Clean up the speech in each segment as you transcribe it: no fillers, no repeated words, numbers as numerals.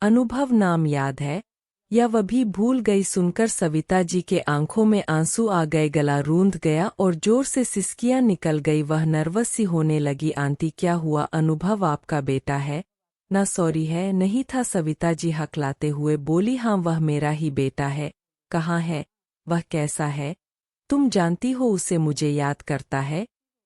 अनुभव नाम याद है? या वह भी भूल गई? सुनकर सविता जी के आंखों में आंसू आ गए, गला रूंध गया और जोर से सिसकियां निकल गई। वह नर्वस सी होने लगी। आंटी क्या हुआ? अनुभव आपका बेटा है ना? सॉरी है, नहीं था। सविता जी हकलाते हुए बोली, हाँ वह मेरा ही बेटा है। कहाँ है वह? कैसा है? तुम जानती हो उसे? मुझे याद करता है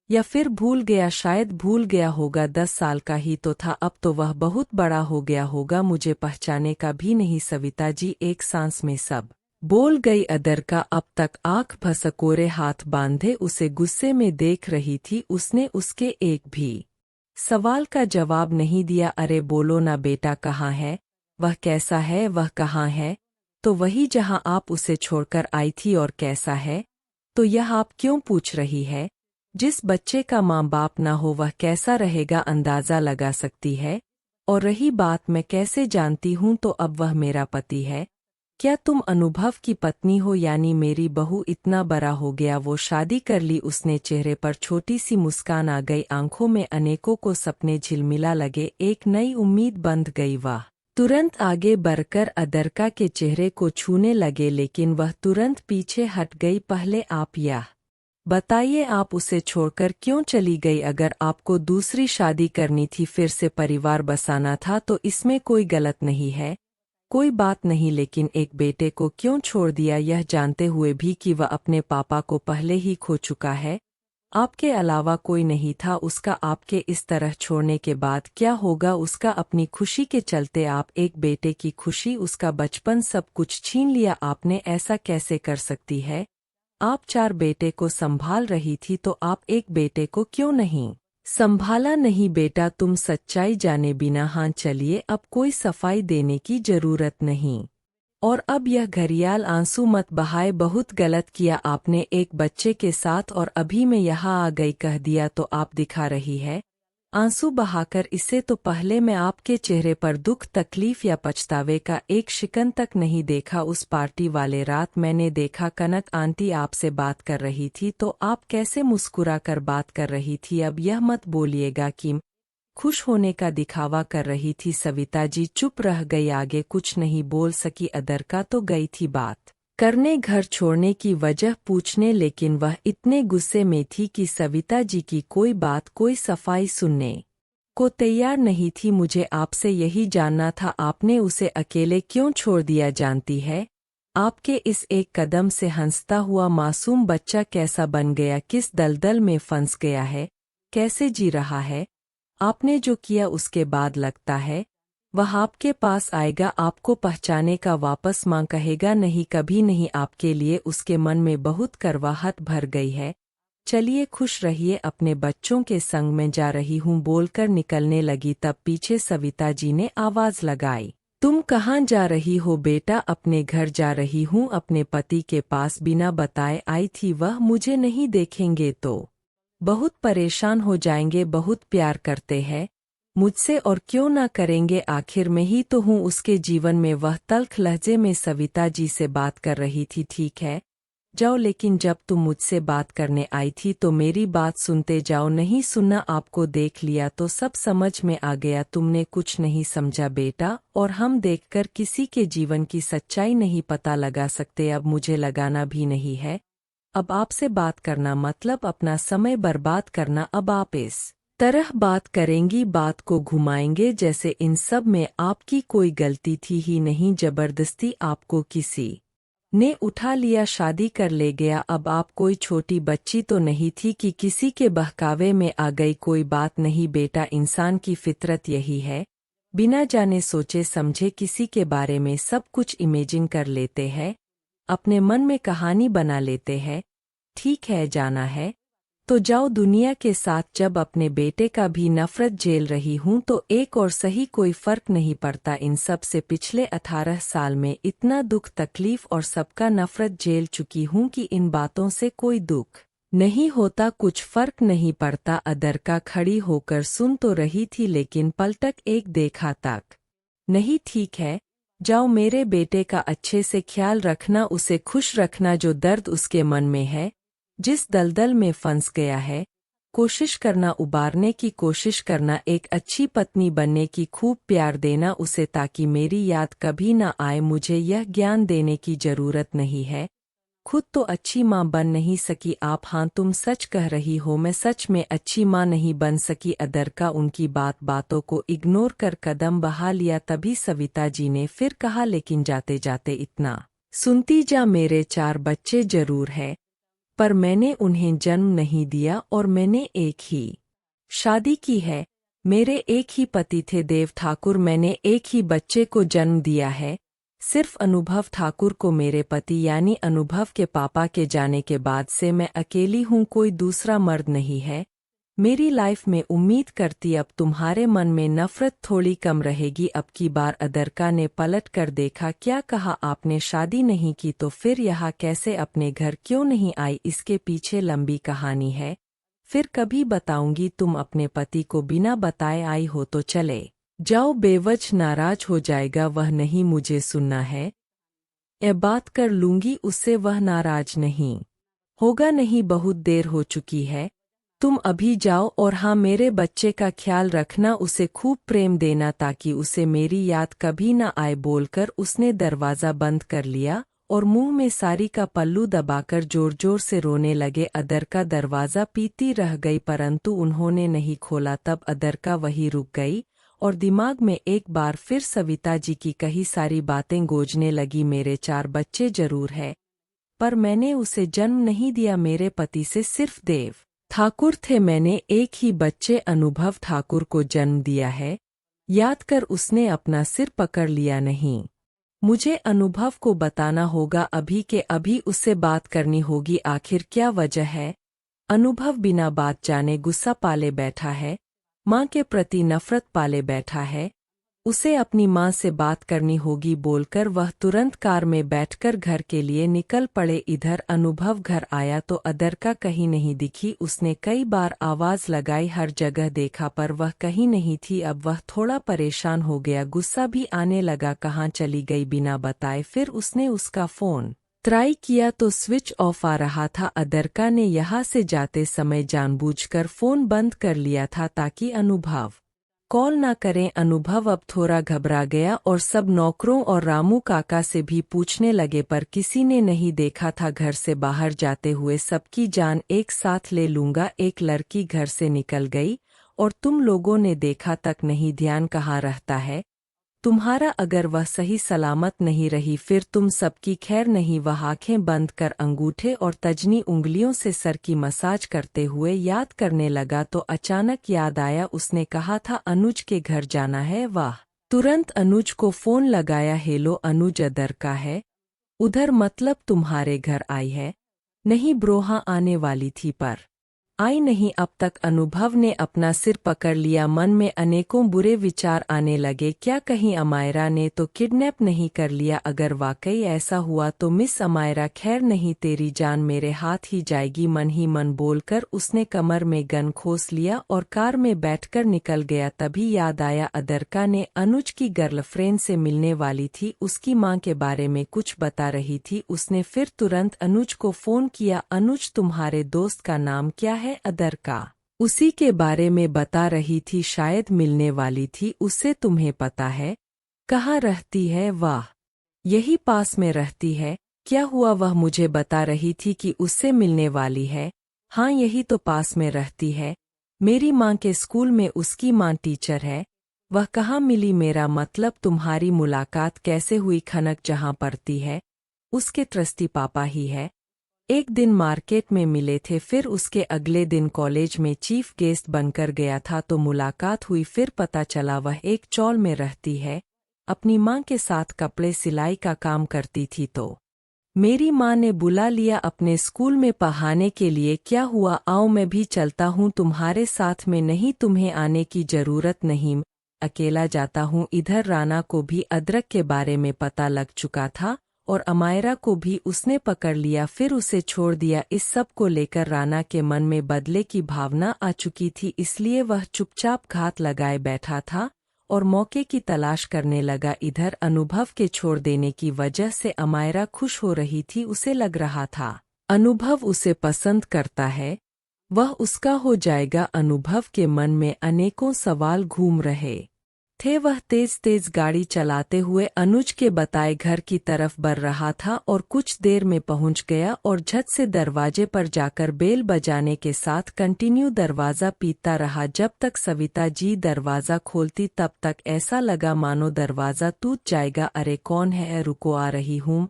या फिर भूल गया? शायद भूल गया होगा। 10 साल का ही तो था, अब तो वह बहुत बड़ा हो गया होगा। मुझे पहचाने का भी नहीं। सविता जी एक सांस में सब बोल गई। अदर का अब तक आंख भसकोरे हाथ बांधे उसे गुस्से में देख रही थी। उसने उसके एक भी सवाल का जवाब नहीं दिया। अरे बोलो ना बेटा, कहाँ है वह? कैसा है वह? कहाँ है? तो वही जहाँ आप उसे छोड़कर आई थी। और कैसा है? तो यह आप क्यों पूछ रही है? जिस बच्चे का माँ बाप ना हो वह कैसा रहेगा अंदाज़ा लगा सकती है। और रही बात मैं कैसे जानती हूँ, तो अब वह मेरा पति है। क्या तुम अनुभव की पत्नी हो? यानी मेरी बहू? इतना बड़ा हो गया वो शादी कर ली उसने। चेहरे पर छोटी सी मुस्कान आ गई, आंखों में अनेकों को सपने झिलमिला लगे। एक नई उम्मीद बंध गई। वाह! तुरंत आगे बढ़कर अदरका के चेहरे को छूने लगे, लेकिन वह तुरंत पीछे हट गई। पहले आप यह बताइए, आप उसे छोड़कर क्यों चली गई? अगर आपको दूसरी शादी करनी थी, फिर से परिवार बसाना था, तो इसमें कोई गलत नहीं है, कोई बात नहीं। लेकिन एक बेटे को क्यों छोड़ दिया, यह जानते हुए भी कि वह अपने पापा को पहले ही खो चुका है? आपके अलावा कोई नहीं था उसका। आपके इस तरह छोड़ने के बाद क्या होगा उसका? अपनी खुशी के चलते आप एक बेटे की खुशी, उसका बचपन, सब कुछ छीन लिया आपने। ऐसा कैसे कर सकती है? आप 4 बेटे को संभाल रही थी, तो आप एक बेटे को क्यों नहीं संभाला? नहीं बेटा, तुम सच्चाई जाने बिना। हाँ चलिए, अब कोई सफाई देने की जरूरत नहीं। और अब यह घड़ियाल आंसू मत बहाए। बहुत गलत किया आपने एक बच्चे के साथ, और अभी मैं यहाँ आ गई कह दिया तो आप दिखा रही है आंसू बहाकर। इससे तो पहले मैं आपके चेहरे पर दुख, तकलीफ या पछतावे का एक शिकन तक नहीं देखा। उस पार्टी वाले रात मैंने देखा कनक आंटी आपसे बात कर रही थी, तो आप कैसे मुस्कुरा कर बात कर रही थी। अब यह मत बोलिएगा कि खुश होने का दिखावा कर रही थी। सविता जी चुप रह गई, आगे कुछ नहीं बोल सकी। अदरका तो गई थी बात करने, घर छोड़ने की वजह पूछने, लेकिन वह इतने गुस्से में थी कि सविता जी की कोई बात, कोई सफाई सुनने को तैयार नहीं थी। मुझे आपसे यही जानना था, आपने उसे अकेले क्यों छोड़ दिया? जानती है, आपके इस एक कदम से हंसता हुआ मासूम बच्चा कैसा बन गया, किस दलदल में फंस गया है, कैसे जी रहा है। आपने जो किया उसके बाद लगता है वह आपके पास आएगा, आपको पहचाने का, वापस मां कहेगा? नहीं, कभी नहीं। आपके लिए उसके मन में बहुत करवाहट भर गई है। चलिए खुश रहिए, अपने बच्चों के संग में जा रही हूँ बोलकर निकलने लगी। तब पीछे सविता जी ने आवाज लगाई, तुम कहाँ जा रही हो बेटा? अपने घर जा रही हूँ, अपने पति के पास बिना बताए आई थी। वह मुझे नहीं देखेंगे तो बहुत परेशान हो जाएंगे, बहुत प्यार करते हैं मुझसे, और क्यों ना करेंगे, आखिर में ही तो हूँ उसके जीवन में। वह तल्ख लहजे में सविता जी से बात कर रही थी। ठीक है जाओ, लेकिन जब तुम मुझसे बात करने आई थी तो मेरी बात सुनते जाओ। नहीं सुनना, आपको देख लिया तो सब समझ में आ गया। तुमने कुछ नहीं समझा बेटा, और हम देखकर किसी के जीवन की सच्चाई नहीं पता लगा सकते। अब मुझे लगाना भी नहीं है। अब आपसे बात करना मतलब अपना समय बर्बाद करना। अब आप इस तरह बात करेंगी, बात को घुमाएंगे जैसे इन सब में आपकी कोई गलती थी ही नहीं। जबरदस्ती आपको किसी ने उठा लिया, शादी कर ले गया। अब आप कोई छोटी बच्ची तो नहीं थी कि किसी के बहकावे में आ गई। कोई बात नहीं बेटा, इंसान की फितरत यही है, बिना जाने सोचे समझे किसी के बारे में सब कुछ इमेजिन कर लेते हैं, अपने मन में कहानी बना लेते हैं। ठीक है, जाना है तो जाओ दुनिया के साथ। जब अपने बेटे का भी नफरत झेल रही हूँ तो एक और सही, कोई फर्क नहीं पड़ता। इन सब से पिछले 18 साल में इतना दुख, तकलीफ और सबका नफरत झेल चुकी हूँ कि इन बातों से कोई दुख नहीं होता, कुछ फर्क नहीं पड़ता। अदरका खड़ी होकर सुन तो रही थी, लेकिन पलटक एक देखा तक नहीं। ठीक है जाओ, मेरे बेटे का अच्छे से ख्याल रखना, उसे खुश रखना। जो दर्द उसके मन में है, जिस दलदल में फंस गया है, कोशिश करना, उबारने की कोशिश करना, एक अच्छी पत्नी बनने की, खूब प्यार देना उसे ताकि मेरी याद कभी ना आए। मुझे यह ज्ञान देने की जरूरत नहीं है, खुद तो अच्छी माँ बन नहीं सकी आप। हाँ, तुम सच कह रही हो, मैं सच में अच्छी माँ नहीं बन सकी। अदरका उनकी बातों को इग्नोर कर कदम बढ़ा लिया। तभी सविता जी ने फिर कहा, लेकिन जाते जाते इतना सुनती जा, मेरे 4 बच्चे जरूर है, पर मैंने उन्हें जन्म नहीं दिया और मैंने एक ही शादी की है। मेरे एक ही पति थे देव ठाकुर, मैंने एक ही बच्चे को जन्म दिया है, सिर्फ अनुभव ठाकुर को। मेरे पति यानी अनुभव के पापा के जाने के बाद से मैं अकेली हूँ, कोई दूसरा मर्द नहीं है मेरी लाइफ में। उम्मीद करती अब तुम्हारे मन में नफरत थोड़ी कम रहेगी। अब की बार अदरका ने पलट कर देखा। क्या कहा आपने? शादी नहीं की तो फिर यहाँ कैसे, अपने घर क्यों नहीं आई? इसके पीछे लंबी कहानी है, फिर कभी बताऊंगी। तुम अपने पति को बिना बताए आई हो तो चले जाओ, बेवजह नाराज हो जाएगा वह। नहीं, मुझे सुनना है, ये बात कर लूंगी उससे, वह नाराज नहीं होगा। नहीं, बहुत देर हो चुकी है, तुम अभी जाओ। और हाँ, मेरे बच्चे का ख्याल रखना, उसे खूब प्रेम देना ताकि उसे मेरी याद कभी न आए। बोलकर उसने दरवाज़ा बंद कर लिया और मुंह में साड़ी का पल्लू दबाकर जोर जोर से रोने लगे। अदरका दरवाज़ा पीती रह गई, परंतु उन्होंने नहीं खोला। तब अदरका वही रुक गई और दिमाग में एक बार फिर सविता जी की कही सारी बातें गूंजने लगी। मेरे 4 बच्चे जरूर है, पर मैंने उसे जन्म नहीं दिया। मेरे पति से सिर्फ देव ठाकुर थे, मैंने एक ही बच्चे अनुभव ठाकुर को जन्म दिया है। याद कर उसने अपना सिर पकड़ लिया। नहीं, मुझे अनुभव को बताना होगा, अभी के अभी उससे बात करनी होगी। आखिर क्या वजह है? अनुभव बिना बात जाने गुस्सा पाले बैठा है, माँ के प्रति नफरत पाले बैठा है, उसे अपनी माँ से बात करनी होगी। बोलकर वह तुरंत कार में बैठकर घर के लिए निकल पड़े। इधर अनुभव घर आया तो अदरका कहीं नहीं दिखी। उसने कई बार आवाज लगाई, हर जगह देखा, पर वह कहीं नहीं थी। अब वह थोड़ा परेशान हो गया, गुस्सा भी आने लगा। कहाँ चली गई बिना बताए? फिर उसने उसका फोन ट्राई किया तो स्विच ऑफ आ रहा था। अदरका ने यहाँ से जाते समय जानबूझकर फोन बंद कर लिया था ताकि अनुभव कॉल ना करें। अनुभव अब थोड़ा घबरा गया और सब नौकरों और रामू काका से भी पूछने लगे, पर किसी ने नहीं देखा था घर से बाहर जाते हुए। सबकी जान एक साथ ले लूंगा। एक लड़की घर से निकल गई और तुम लोगों ने देखा तक नहीं, ध्यान कहाँ रहता है तुम्हारा? अगर वह सही सलामत नहीं रही फिर तुम सबकी खैर नहीं। वह आंखें बंद कर अंगूठे और तजनी उंगलियों से सर की मसाज करते हुए याद करने लगा तो अचानक याद आया, उसने कहा था अनुज के घर जाना है। वाह, तुरंत अनुज को फोन लगाया। हेलो अनुज, अदरका है उधर, मतलब तुम्हारे घर आई है? नहीं ब्रो, हाँ आने वाली थी पर आई नहीं अब तक। अनुभव ने अपना सिर पकड़ लिया, मन में अनेकों बुरे विचार आने लगे। क्या कहीं अमायरा ने तो किडनैप नहीं कर लिया? अगर वाकई ऐसा हुआ तो मिस अमायरा खैर नहीं, तेरी जान मेरे हाथ ही जाएगी। मन ही मन बोलकर उसने कमर में गन खोस लिया और कार में बैठकर निकल गया। तभी याद आया अदरका ने अनुज की गर्लफ्रेंड से मिलने वाली थी, उसकी माँ के बारे में कुछ बता रही थी। उसने फिर तुरंत अनुज को फोन किया। अनुज, तुम्हारे दोस्त का नाम क्या है? अदरका उसी के बारे में बता रही थी, शायद मिलने वाली थी उससे, तुम्हें पता है कहाँ रहती है? वाह, यही पास में रहती है। क्या हुआ? वह मुझे बता रही थी कि उससे मिलने वाली है। हाँ, यही तो पास में रहती है, मेरी माँ के स्कूल में उसकी माँ टीचर है। वह कहाँ मिली? मेरा मतलब तुम्हारी मुलाकात कैसे हुई? खनक जहाँ पढ़ती है उसके ट्रस्टी पापा ही है। एक दिन मार्केट में मिले थे, फिर उसके अगले दिन कॉलेज में चीफ गेस्ट बनकर गया था तो मुलाकात हुई। फिर पता चला वह एक चौल में रहती है, अपनी माँ के साथ कपड़े सिलाई का काम करती थी। तो मेरी माँ ने बुला लिया अपने स्कूल में पढ़ाने के लिए। क्या हुआ? आओ मैं भी चलता हूँ तुम्हारे साथ में। नहीं, तुम्हें आने की जरूरत नहीं, अकेला जाता हूँ। इधर राना को भी अदरक के बारे में पता लग चुका था और अमायरा को भी उसने पकड़ लिया, फिर उसे छोड़ दिया। इस सब को लेकर राना के मन में बदले की भावना आ चुकी थी, इसलिए वह चुपचाप घात लगाए बैठा था और मौके की तलाश करने लगा। इधर अनुभव के छोड़ देने की वजह से अमायरा खुश हो रही थी, उसे लग रहा था अनुभव उसे पसंद करता है। वह उसका हो जाएगा। अनुभव के मन में अनेकों सवाल घूम रहे थे। वह तेज तेज गाड़ी चलाते हुए अनुज के बताए घर की तरफ बढ़ रहा था और कुछ देर में पहुंच गया और झट से दरवाजे पर जाकर बेल बजाने के साथ कंटिन्यू दरवाज़ा पीटता रहा जब तक सविता जी दरवाज़ा खोलती। तब तक ऐसा लगा मानो दरवाज़ा टूट जाएगा। अरे कौन है, रुको आ रही हूँ।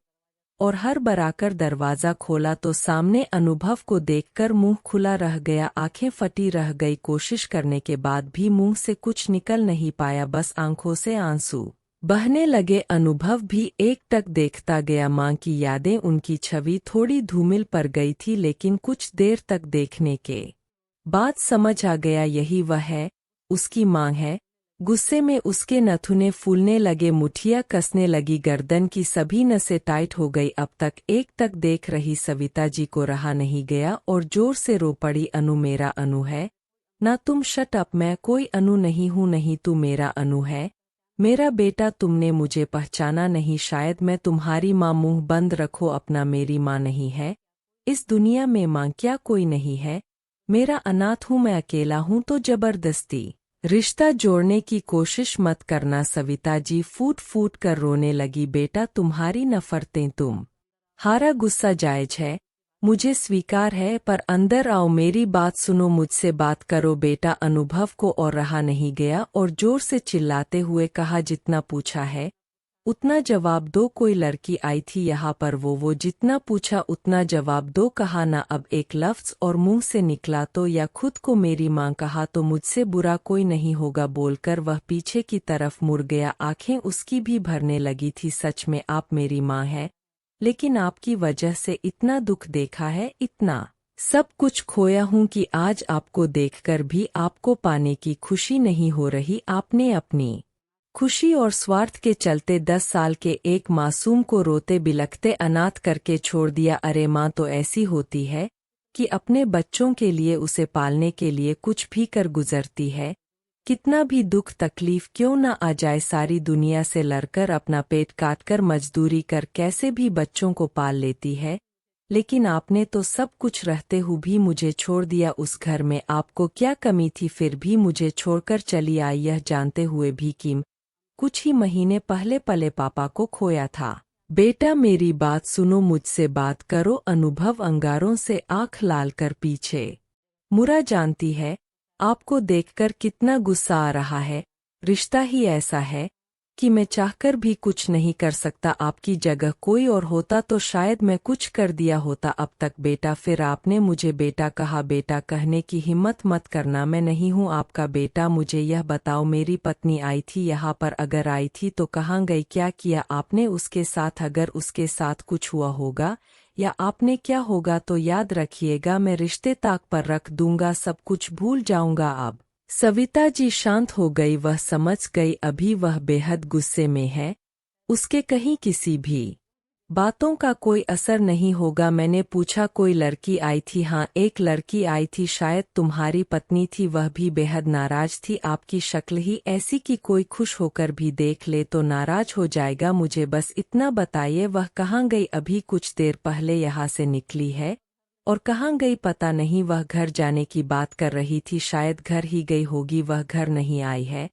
और हर बराकर दरवाज़ा खोला तो सामने अनुभव को देखकर मुंह खुला रह गया, आंखें फटी रह गई। कोशिश करने के बाद भी मुंह से कुछ निकल नहीं पाया, बस आंखों से आंसू बहने लगे। अनुभव भी एकटक देखता गया। मां की यादें, उनकी छवि थोड़ी धूमिल पड़ गई थी, लेकिन कुछ देर तक देखने के बाद समझ आ गया यही वह है, उसकी मां है। गुस्से में उसके नथुने फूलने लगे, मुठिया कसने लगी, गर्दन की सभी नसें टाइट हो गई। अब तक एकटक देख रही सविता जी को रहा नहीं गया और जोर से रो पड़ी, अनु मेरा अनु है ना, तुम शट अप, मैं कोई अनु नहीं हूँ, नहीं तू मेरा अनु है, मेरा बेटा। तुमने मुझे पहचाना नहीं, शायद मैं तुम्हारी माँ। मुंह बंद रखो अपना, मेरी माँ नहीं है इस दुनिया में, माँ क्या कोई नहीं है, मेरा अनाथ हूँ मैं, अकेला हूँ, तो जबरदस्ती रिश्ता जोड़ने की कोशिश मत करना। सविता जी फूट फूट कर रोने लगी। बेटा तुम्हारी नफरतें, तुम हारा गुस्सा जायज है, मुझे स्वीकार है, पर अंदर आओ, मेरी बात सुनो, मुझसे बात करो। बेटा अनुभव को और रहा नहीं गया और जोर से चिल्लाते हुए कहा, जितना पूछा है उतना जवाब दो। कोई लड़की आई थी यहाँ पर, वो जितना पूछा उतना जवाब दो। कहा ना अब एक लफ्ज़ और मुंह से निकला तो, या खुद को मेरी मां कहा तो मुझसे बुरा कोई नहीं होगा। बोलकर वह पीछे की तरफ मुड़ गया। आंखें उसकी भी भरने लगी थी। सच में आप मेरी मां है, लेकिन आपकी वजह से इतना दुख देखा है, इतना सब कुछ खोया हूं कि आज आपको देखकर भी आपको पाने की खुशी नहीं हो रही। आपने अपनी खुशी और स्वार्थ के चलते 10 साल के एक मासूम को रोते बिलखते अनाथ करके छोड़ दिया। अरे माँ तो ऐसी होती है कि अपने बच्चों के लिए, उसे पालने के लिए कुछ भी कर गुजरती है। कितना भी दुख तकलीफ क्यों न आ जाए, सारी दुनिया से लड़कर अपना पेट काटकर मजदूरी कर कैसे भी बच्चों को पाल लेती है। लेकिन आपने तो सब कुछ रहते हुए भी मुझे छोड़ दिया। उस घर में आपको क्या कमी थी, फिर भी मुझे छोड़कर चली आई, यह जानते हुए भी कि कुछ ही महीने पहले पले पापा को खोया था। बेटा मेरी बात सुनो, मुझसे बात करो। अनुभव अंगारों से आंख लाल कर पीछे मुरा। जानती है आपको देखकर कितना गुस्सा आ रहा है, रिश्ता ही ऐसा है कि मैं चाहकर भी कुछ नहीं कर सकता। आपकी जगह कोई और होता तो शायद मैं कुछ कर दिया होता अब तक। बेटा फिर आपने मुझे बेटा कहा, बेटा कहने की हिम्मत मत करना, मैं नहीं हूँ आपका बेटा। मुझे यह बताओ, मेरी पत्नी आई थी यहाँ पर, अगर आई थी तो कहाँ गई, क्या किया आपने उसके साथ? अगर उसके साथ कुछ हुआ होगा या आपने क्या होगा तो याद रखिएगा, मैं रिश्ते ताक पर रख दूंगा, सब कुछ भूल जाऊंगा। अब सविता जी शांत हो गई। वह समझ गई अभी वह बेहद गुस्से में है, उसके कहीं किसी भी बातों का कोई असर नहीं होगा। मैंने पूछा कोई लड़की आई थी? हाँ एक लड़की आई थी, शायद तुम्हारी पत्नी थी, वह भी बेहद नाराज थी। आपकी शक्ल ही ऐसी कि कोई खुश होकर भी देख ले तो नाराज हो जाएगा। मुझे बस इतना बताइए वह कहाँ गई? अभी कुछ देर पहले यहाँ से निकली है। और कहाँ गई पता नहीं, वह घर जाने की बात कर रही थी, शायद घर ही गई होगी, वह घर नहीं आई है।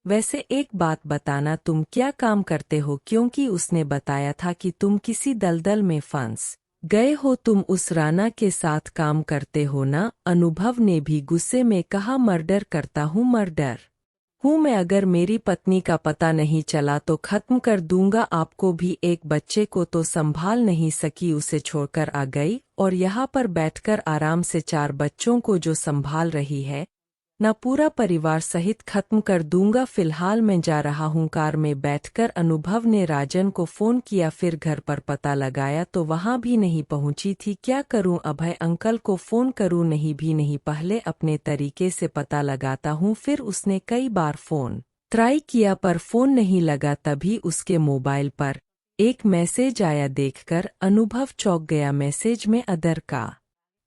वैसे एक बात बताना, तुम क्या काम करते हो? क्योंकि उसने बताया था कि तुम किसी दलदल में फंस गए हो, तुम उस राना के साथ काम करते हो ना? अनुभव ने भी गुस्से में कहा, मर्डर करता हूँ, मर्डर हूँ मैं। अगर मेरी पत्नी का पता नहीं चला तो खत्म कर दूंगा आपको भी। एक बच्चे को तो संभाल नहीं सकी, उसे छोड़कर आ गई और यहाँ पर बैठकर आराम से 4 बच्चों को जो संभाल रही है ना, पूरा परिवार सहित खत्म कर दूंगा। फिलहाल मैं जा रहा हूँ। कार में बैठकर अनुभव ने राजन को फोन किया, फिर घर पर पता लगाया तो वहाँ भी नहीं पहुँची थी। क्या करूँ, अभय अंकल को फोन करूँ? नहीं भी नहीं, पहले अपने तरीके से पता लगाता हूँ। फिर उसने कई बार फोन ट्राई किया पर फोन नहीं लगा। तभी उसके मोबाइल पर एक मैसेज आया, देखकर अनुभव चौंक गया। मैसेज में अदर का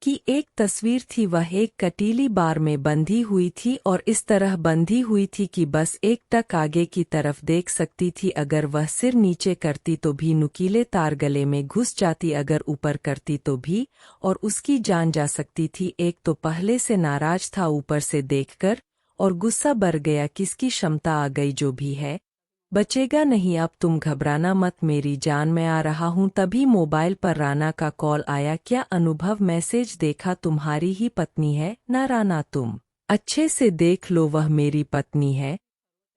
की एक तस्वीर थी। वह एक कटीली बार में बंधी हुई थी और इस तरह बंधी हुई थी कि बस एक टक आगे की तरफ देख सकती थी। अगर वह सिर नीचे करती तो भी नुकीले तार गले में घुस जाती, अगर ऊपर करती तो भी, और उसकी जान जा सकती थी। एक तो पहले से नाराज था, ऊपर से देखकर और गुस्सा बढ़ गया। किसकी क्षमता आ गई, जो भी है बचेगा नहीं। अब तुम घबराना मत मेरी जान, मैं आ रहा हूँ। तभी मोबाइल पर राना का कॉल आया। क्या अनुभव? मैसेज देखा, तुम्हारी ही पत्नी है ना राना, तुम अच्छे से देख लो, वह मेरी पत्नी है।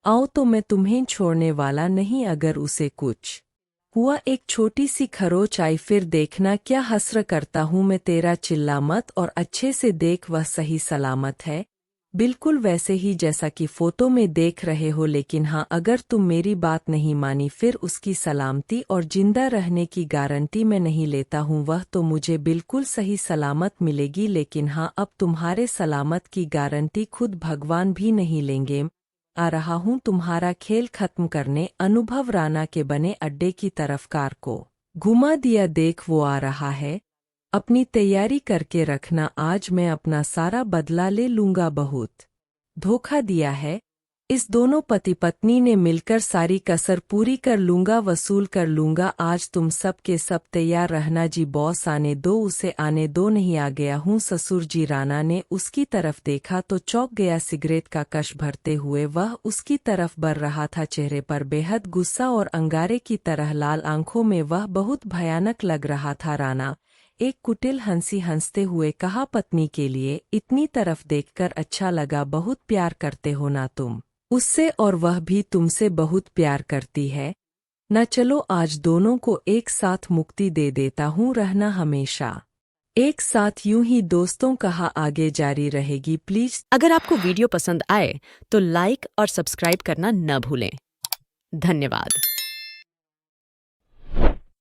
आओ तो मैं तुम्हें छोड़ने वाला नहीं अगर उसे कुछ हुआ। एक छोटी सी खरोच आई, फिर देखना क्या हसर करता हूँ मैं तेरा, चिल्ला मत और अच्छे से देख, वह सही सलामत है, बिल्कुल वैसे ही जैसा कि फोटो में देख रहे हो। लेकिन हाँ, अगर तुम मेरी बात नहीं मानी फिर उसकी सलामती और जिंदा रहने की गारंटी मैं नहीं लेता हूँ। वह तो मुझे बिल्कुल सही सलामत मिलेगी, लेकिन हाँ, अब तुम्हारे सलामत की गारंटी खुद भगवान भी नहीं लेंगे। आ रहा हूँ तुम्हारा खेल खत्म करने। अनुभव राना के बने अड्डे की तरफ कार को घुमा दिया। देख वो आ रहा है, अपनी तैयारी करके रखना, आज मैं अपना सारा बदला ले लूंगा। बहुत धोखा दिया है इस दोनों पति पत्नी ने मिलकर, सारी कसर पूरी कर लूंगा, वसूल कर लूंगा आज। तुम सब के सब तैयार रहना जी। बॉस आने दो उसे, आने दो। नहीं आ गया हूँ ससुर जी। राना ने उसकी तरफ देखा तो चौंक गया। सिगरेट का कश भरते हुए वह उसकी तरफ बढ़ रहा था, चेहरे पर बेहद गुस्सा और अंगारे की तरह लाल आंखों में वह बहुत भयानक लग रहा था। राना एक कुटिल हंसी हंसते हुए कहा, पत्नी के लिए इतनी तरफ देखकर अच्छा लगा। बहुत प्यार करते हो ना तुम उससे, और वह भी तुमसे बहुत प्यार करती है ना। चलो आज दोनों को एक साथ मुक्ति दे देता हूँ, रहना हमेशा एक साथ यूं ही। दोस्तों कहा आगे जारी रहेगी प्लीज। अगर आपको वीडियो पसंद आए तो लाइक और सब्सक्राइब करना न भूलें। धन्यवाद।